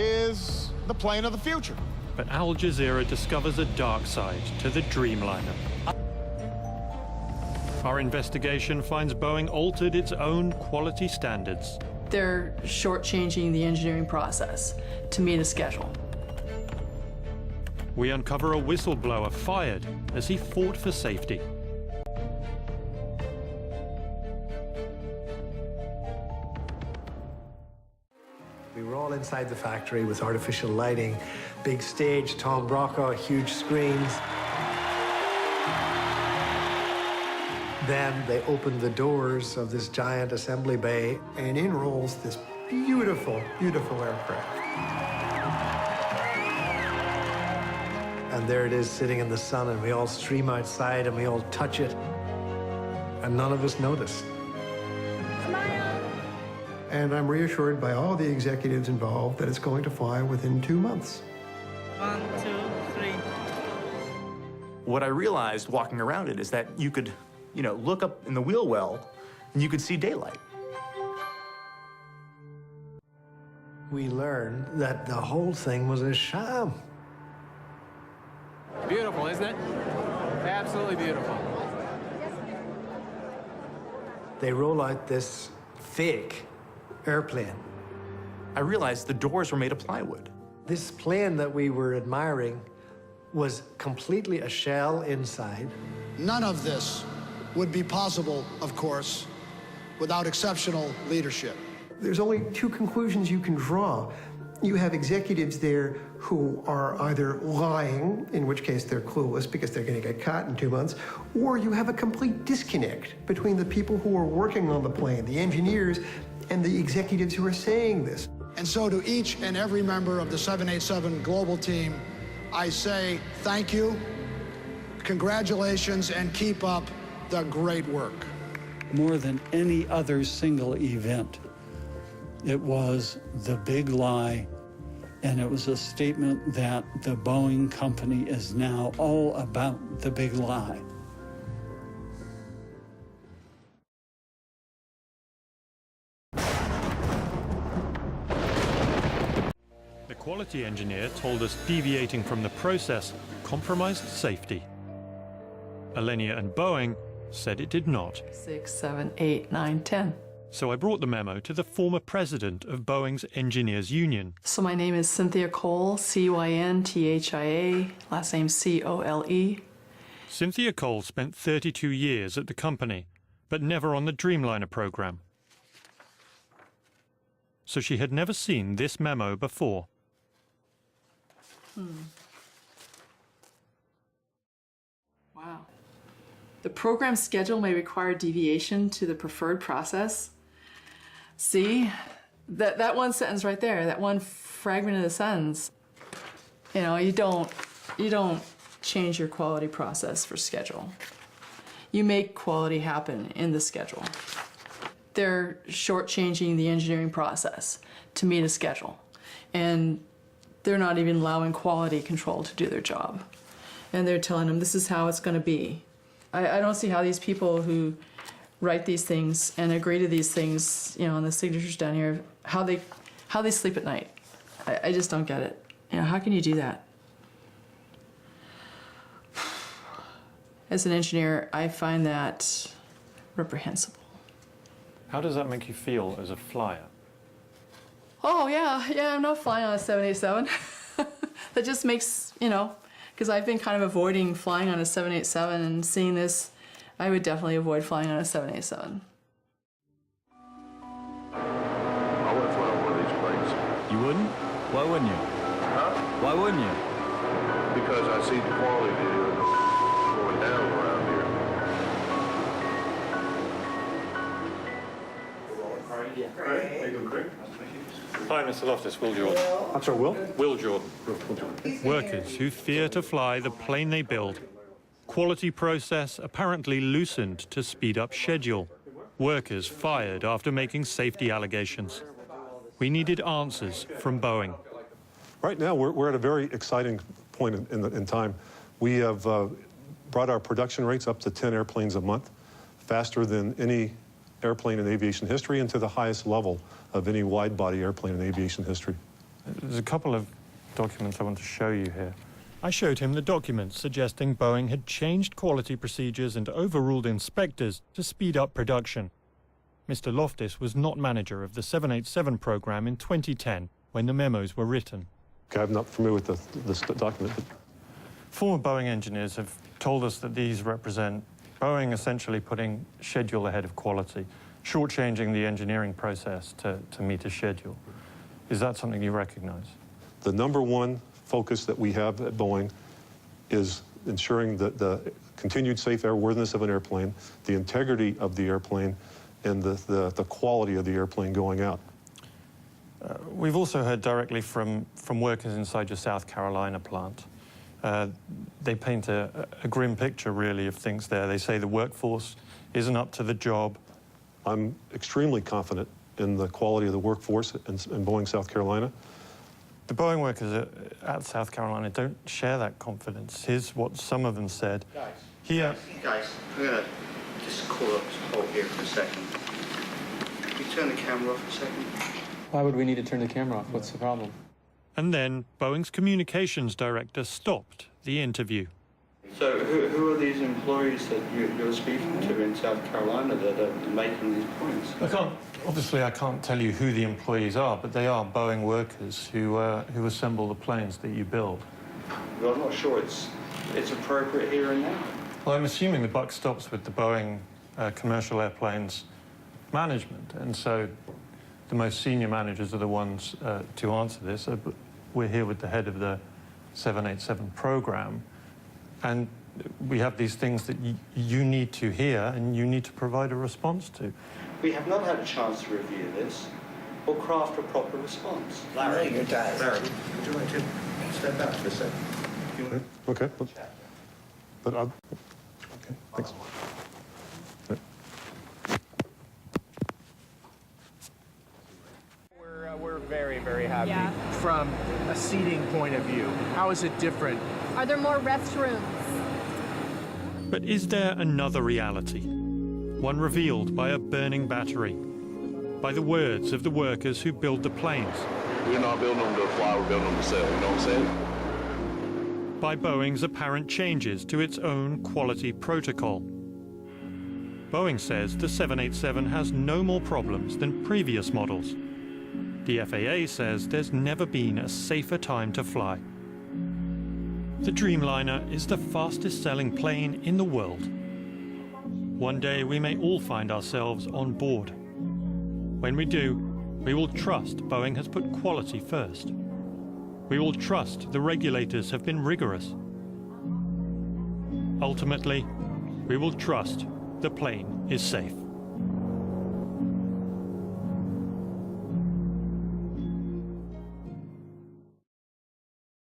is the plane of the future. But Al Jazeera discovers a dark side to the Dreamliner. Our investigation finds Boeing altered its own quality standards. They're shortchanging the engineering process to meet a schedule. We uncover a whistleblower fired as he fought for safety. We were all inside the factory with artificial lighting, big stage, Tom Brokaw, huge screens. Then they opened the doors of this giant assembly bay, and in rolls this beautiful, beautiful aircraft. And there it is sitting in the sun, and we all stream outside and we all touch it. And none of us noticed. Smile. And I'm reassured by all the executives involved that it's going to fly within 2 months. 1, 2, 3. What I realized walking around it is that you could, look up in the wheel well and you could see daylight. We learned that the whole thing was a sham. Beautiful, isn't it? Absolutely beautiful. They roll out this fake airplane. I realized the doors were made of plywood. This plane that we were admiring was completely a shell inside. None of this would be possible, of course, without exceptional leadership. There's only two conclusions you can draw. You have executives there who are either lying, in which case they're clueless because they're going to get caught in 2 months, or you have a complete disconnect between the people who are working on the plane, the engineers, and the executives who are saying this. And so to each and every member of the 787 global team, I say thank you, congratulations, and keep up the great work. More than any other single event, it was the big lie, and it was a statement that the Boeing company is now all about the big lie. The quality engineer told us deviating from the process compromised safety. Alenia and Boeing said it did not. 6, 7, 8, 9, 10. So I brought the memo to the former president of Boeing's Engineers Union. So my name is Cynthia Cole, C-Y-N-T-H-I-A, last name C-O-L-E. Cynthia Cole spent 32 years at the company, but never on the Dreamliner program. So she had never seen this memo before. Wow. The program schedule may require deviation to the preferred process. See, that one sentence right there, that one fragment of the sentence, you don't change your quality process for schedule. You make quality happen in the schedule. They're shortchanging the engineering process to meet a schedule, and they're not even allowing quality control to do their job. And they're telling them this is how it's going to be. I don't see how these people who write these things and agree to these things, on the signatures down here, how they sleep at night. I just don't get it. How can you do that? As an engineer, I find that reprehensible. How does that make you feel as a flyer? Oh, yeah, I'm not flying on a 787. That just makes, because I've been kind of avoiding flying on a 787, and seeing this, I would definitely avoid flying on a 787. I wouldn't fly on one of these planes. You wouldn't? Why wouldn't you? Huh? Why wouldn't you? Because I see the quality going down around here. Hi, Mr. Loftus, Will Jordan. I'm sorry, Will? Will Jordan. Workers who fear to fly the plane they build. Quality process apparently loosened to speed up schedule. Workers fired after making safety allegations. We needed answers from Boeing. Right now, we're at a very exciting point in time. We have brought our production rates up to 10 airplanes a month, faster than any airplane in aviation history and to the highest level of any wide-body airplane in aviation history. There's a couple of documents I want to show you here. I showed him the documents suggesting Boeing had changed quality procedures and overruled inspectors to speed up production. Mr. Loftus was not manager of the 787 program in 2010 when the memos were written. Okay, I'm not familiar with this document. But... Former Boeing engineers have told us that these represent Boeing essentially putting schedule ahead of quality, shortchanging the engineering process to meet a schedule. Is that something you recognize? The number one focus that we have at Boeing is ensuring that the continued safe airworthiness of an airplane, the integrity of the airplane, and the quality of the airplane going out. We've also heard directly from workers inside your South Carolina plant. They paint a grim picture, really, of things there. They say the workforce isn't up to the job. I'm extremely confident in the quality of the workforce in Boeing, South Carolina. The Boeing workers at South Carolina don't share that confidence. Here's what some of them said. Guys, I'm going to just call up to hold here for a second. Can you turn the camera off for a second? Why would we need to turn the camera off? What's the problem? And then Boeing's communications director stopped the interview. So who are these employees that you're speaking to in South Carolina that are making these points? Obviously, I can't tell you who the employees are, but they are Boeing workers who assemble the planes that you build. Well, I'm not sure it's appropriate here and now. Well, I'm assuming the buck stops with the Boeing commercial airplanes management, and so the most senior managers are the ones to answer this. We're here with the head of the 787 program, and we have these things that you need to hear and you need to provide a response to. We have not had a chance to review this or craft a proper response. Larry, you're tired. Larry, would you like to step out for a second? Okay. But I'll... Okay, thanks. We're very, very happy. Yeah. From a seating point of view, how is it different? Are there more restrooms? But is there another reality? One revealed by a burning battery, by the words of the workers who build the planes. We're not building them to fly, we're building them to sell, you know what I'm saying? By Boeing's apparent changes to its own quality protocol. Boeing says the 787 has no more problems than previous models. The FAA says there's never been a safer time to fly. The Dreamliner is the fastest-selling plane in the world. One day we may all find ourselves on board. When we do, we will trust Boeing has put quality first. We will trust the regulators have been rigorous. Ultimately, we will trust the plane is safe.